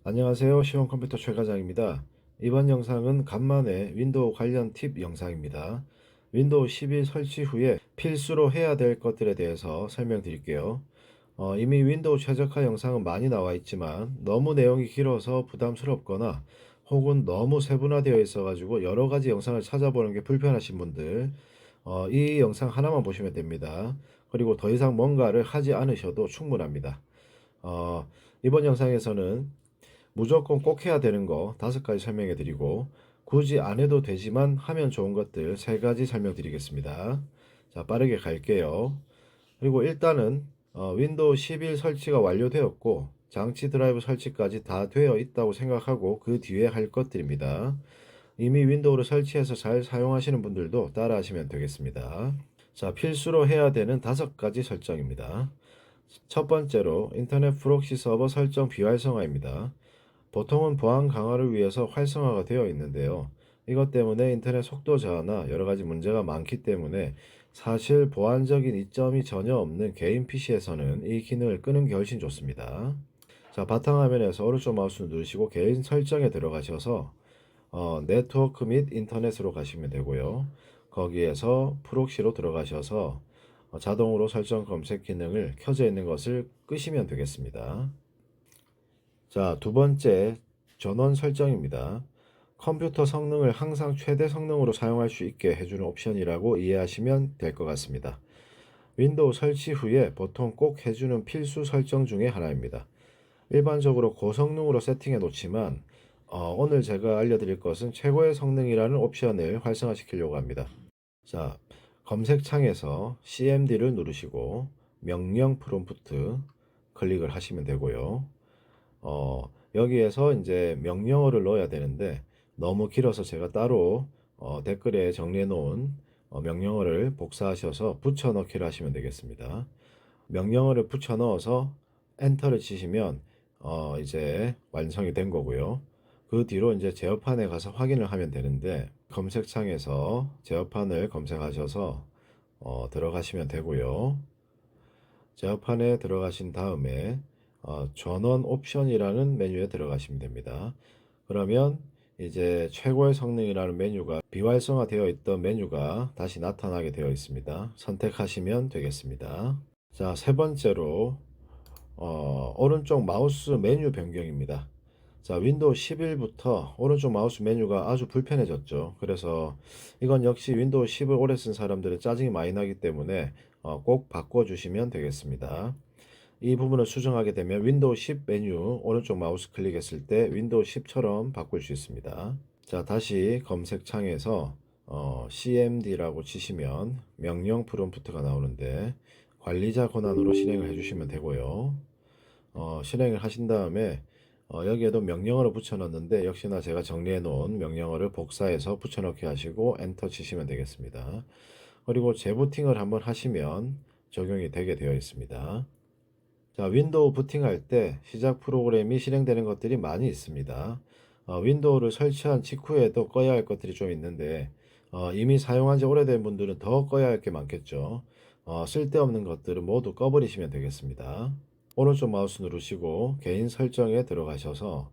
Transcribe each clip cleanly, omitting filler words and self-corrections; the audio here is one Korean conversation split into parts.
안녕하세요. 쉬운 컴퓨터 최과장입니다. 이번 영상은 간만에 윈도우 관련 팁 영상입니다. 윈도우 12 설치 후에 필수로 해야 될 것들에 대해서 설명드릴게요. 이미 윈도우 최적화 영상은 많이 나와 있지만 너무 내용이 길어서 부담스럽거나 혹은 너무 세분화되어 있어가지고 여러 가지 영상을 찾아보는 게 불편하신 분들, 이 영상 하나만 보시면 됩니다. 그리고 더 이상 뭔가를 하지 않으셔도 충분합니다. 이번 영상에서는 무조건 꼭 해야 되는 거 5가지 설명해 드리고 굳이 안 해도 되지만 하면 좋은 것들 3가지 설명드리겠습니다. 자, 빠르게 갈게요. 그리고 일단은 윈도우 11 설치가 완료되었고 장치 드라이브 설치까지 다 되어 있다고 생각하고 그 뒤에 할 것들입니다. 이미 윈도우를 설치해서 잘 사용하시는 분들도 따라 하시면 되겠습니다. 자, 필수로 해야 되는 5가지 설정입니다. 첫 번째로 인터넷 프록시 서버 설정 비활성화입니다. 보통은 보안 강화를 위해서 활성화가 되어 있는데요. 이것 때문에 인터넷 속도 저하나 여러 가지 문제가 많기 때문에 사실 보안적인 이점이 전혀 없는 개인 PC에서는 이 기능을 끄는 게 훨씬 좋습니다. 자, 바탕화면에서 오른쪽 마우스 누르시고 개인 설정에 들어가셔서 네트워크 및 인터넷으로 가시면 되고요. 거기에서 프록시로 들어가셔서 자동으로 설정 검색 기능을 켜져 있는 것을 끄시면 되겠습니다. 자, 두 번째 전원 설정입니다. 컴퓨터 성능을 항상 최대 성능으로 사용할 수 있게 해주는 옵션이라고 이해하시면 될 것 같습니다. 윈도우 설치 후에 보통 꼭 해주는 필수 설정 중에 하나입니다. 일반적으로 고성능으로 세팅해 놓지만 오늘 제가 알려드릴 것은 최고의 성능이라는 옵션을 활성화시키려고 합니다. 자, 검색창에서 CMD를 누르시고 명령 프롬프트 클릭을 하시면 되고요. 여기에서 이제 명령어를 넣어야 되는데 너무 길어서 제가 따로 댓글에 정리해 놓은 명령어를 복사하셔서 붙여 넣기를 하시면 되겠습니다. 명령어를 붙여 넣어서 엔터를 치시면 이제 완성이 된 거고요. 그 뒤로 이제 제어판에 가서 확인을 하면 되는데 검색창에서 제어판을 검색하셔서 들어가시면 되고요. 제어판에 들어가신 다음에 전원 옵션이라는 메뉴에 들어가시면 됩니다. 그러면 이제 최고의 성능이라는 메뉴가 비활성화되어 있던 메뉴가 다시 나타나게 되어 있습니다. 선택하시면 되겠습니다. 자, 세 번째로 오른쪽 마우스 메뉴 변경입니다. 자, 윈도우 11부터 오른쪽 마우스 메뉴가 아주 불편해졌죠. 그래서 이건 역시 윈도우 10을 오래 쓴 사람들은 짜증이 많이 나기 때문에 꼭 바꿔주시면 되겠습니다. 이 부분을 수정하게 되면 윈도우 10 메뉴 오른쪽 마우스 클릭했을 때 윈도우 10처럼 바꿀 수 있습니다. 자, 다시 검색창에서 CMD라고 치시면 명령 프롬프트가 나오는데 관리자 권한으로 실행을 해주시면 되고요. 실행을 하신 다음에 여기에도 명령어를 붙여넣는데 역시나 제가 정리해 놓은 명령어를 복사해서 붙여넣기 하시고 엔터 치시면 되겠습니다. 그리고 재부팅을 한번 하시면 적용이 되게 되어 있습니다. 자, 윈도우 부팅할 때 시작 프로그램이 실행되는 것들이 많이 있습니다. 윈도우를 설치한 직후에도 꺼야 할 것들이 좀 있는데 이미 사용한 지 오래된 분들은 더 꺼야 할 게 많겠죠. 쓸데없는 것들은 모두 꺼버리시면 되겠습니다. 오른쪽 마우스 누르시고 개인 설정에 들어가셔서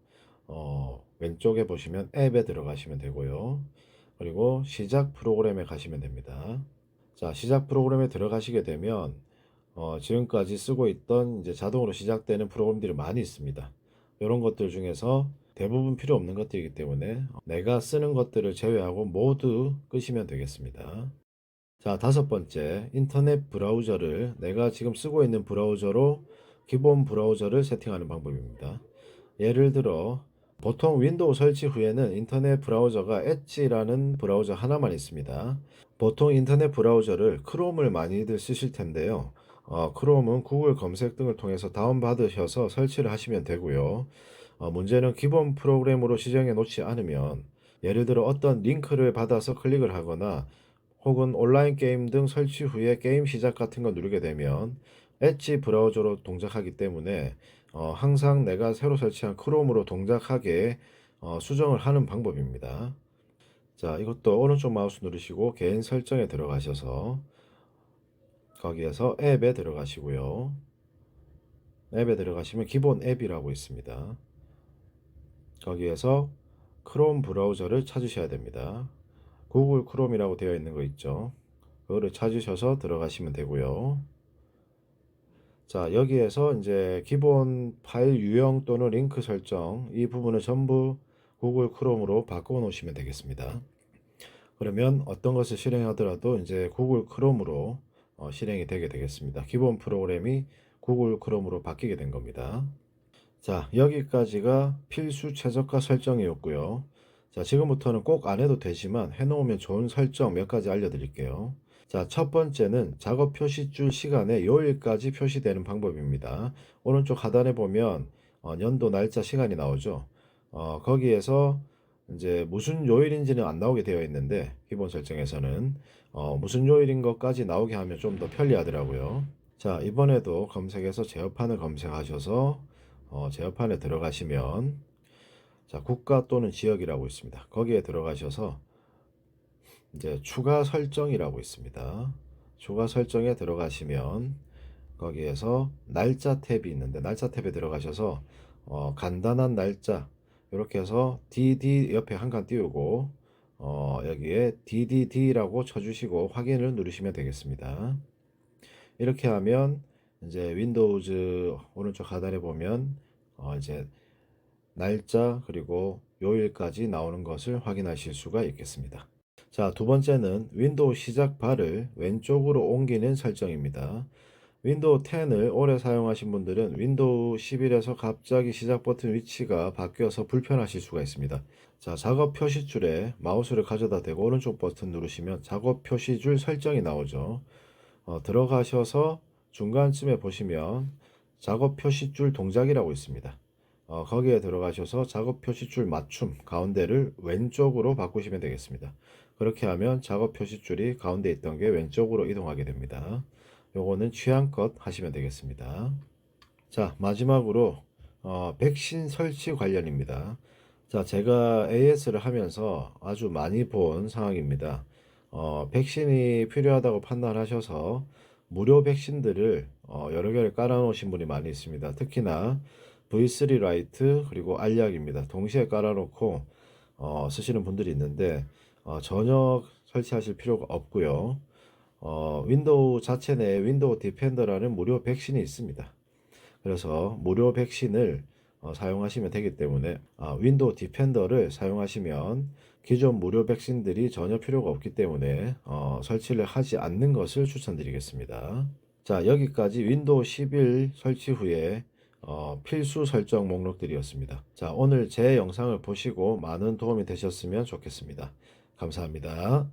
왼쪽에 보시면 앱에 들어가시면 되고요. 그리고 시작 프로그램에 가시면 됩니다. 자, 시작 프로그램에 들어가시게 되면 지금까지 쓰고 있던 이제 자동으로 시작되는 프로그램들이 많이 있습니다. 이런 것들 중에서 대부분 필요 없는 것들이기 때문에 내가 쓰는 것들을 제외하고 모두 끄시면 되겠습니다. 자, 5번째, 인터넷 브라우저를 내가 지금 쓰고 있는 브라우저로 기본 브라우저를 세팅하는 방법입니다. 예를 들어 보통 윈도우 설치 후에는 인터넷 브라우저가 엣지라는 브라우저 하나만 있습니다. 보통 인터넷 브라우저를 크롬을 많이들 쓰실 텐데요. 크롬은 구글 검색 등을 통해서 다운받으셔서 설치를 하시면 되고요. 문제는 기본 프로그램으로 지정해 놓지 않으면 예를 들어 어떤 링크를 받아서 클릭을 하거나 혹은 온라인 게임 등 설치 후에 게임 시작 같은 거 누르게 되면 엣지 브라우저로 동작하기 때문에 항상 내가 새로 설치한 크롬으로 동작하게 수정을 하는 방법입니다. 자, 이것도 오른쪽 마우스 누르시고 개인 설정에 들어가셔서 거기에서 앱에 들어가시고요. 앱에 들어가시면 기본 앱이라고 있습니다. 거기에서 크롬 브라우저를 찾으셔야 됩니다. 구글 크롬이라고 되어 있는 거 있죠. 그거를 찾으셔서 들어가시면 되고요. 자, 여기에서 이제 기본 파일 유형 또는 링크 설정 이 부분을 전부 구글 크롬으로 바꿔 놓으시면 되겠습니다. 그러면 어떤 것을 실행하더라도 이제 구글 크롬으로 실행이 되게 되겠습니다. 기본 프로그램이 구글 크롬으로 바뀌게 된 겁니다. 자, 여기까지가 필수 최저가 설정이었고요. 자, 지금부터는 꼭 안 해도 되지만 해놓으면 좋은 설정 몇 가지 알려드릴게요. 자, 첫 번째는 작업 표시줄 시간에 요일까지 표시되는 방법입니다. 오른쪽 하단에 보면 연도, 날짜, 시간이 나오죠. 거기에서 이제 무슨 요일인지는 안 나오게 되어 있는데 기본 설정에서는 무슨 요일인 것까지 나오게 하면 좀 더 편리하더라고요. 자, 이번에도 검색해서 제어판을 검색하셔서 제어판에 들어가시면 자, 국가 또는 지역이라고 있습니다. 거기에 들어가셔서 이제 추가 설정이라고 있습니다. 추가 설정에 들어가시면 거기에서 날짜 탭이 있는데 날짜 탭에 들어가셔서 간단한 날짜 이렇게 해서 DD 옆에 한 칸 띄우고 여기에 DDD라고 쳐주시고 확인을 누르시면 되겠습니다. 이렇게 하면 이제 윈도우즈 오른쪽 하단에 보면 이제 날짜 그리고 요일까지 나오는 것을 확인하실 수가 있겠습니다. 자, 두 번째는 윈도우 시작 바를 왼쪽으로 옮기는 설정입니다. 윈도우 10을 오래 사용하신 분들은 윈도우 11에서 갑자기 시작 버튼 위치가 바뀌어서 불편하실 수가 있습니다. 자, 작업 표시줄에 마우스를 가져다 대고 오른쪽 버튼 누르시면 작업 표시줄 설정이 나오죠. 들어가셔서 중간쯤에 보시면 작업 표시줄 동작이라고 있습니다. 거기에 들어가셔서 작업 표시줄 맞춤 가운데를 왼쪽으로 바꾸시면 되겠습니다. 그렇게 하면 작업 표시줄이 가운데 있던 게 왼쪽으로 이동하게 됩니다. 요거는 취향껏 하시면 되겠습니다. 자, 마지막으로 백신 설치 관련입니다. 자, 제가 AS를 하면서 아주 많이 본 상황입니다. 백신이 필요하다고 판단하셔서 무료 백신들을 여러 개를 깔아 놓으신 분이 많이 있습니다. 특히나 V3 라이트 그리고 알약입니다. 동시에 깔아 놓고 쓰시는 분들이 있는데 전혀 설치하실 필요가 없고요. 윈도우 자체 내에 윈도우 디펜더라는 무료 백신이 있습니다. 그래서 무료 백신을 사용하시면 되기 때문에 윈도우 디펜더를 사용하시면 기존 무료 백신들이 전혀 필요가 없기 때문에 설치를 하지 않는 것을 추천드리겠습니다. 자, 여기까지 윈도우 11 설치 후에 필수 설정 목록들이었습니다. 자, 오늘 제 영상을 보시고 많은 도움이 되셨으면 좋겠습니다. 감사합니다.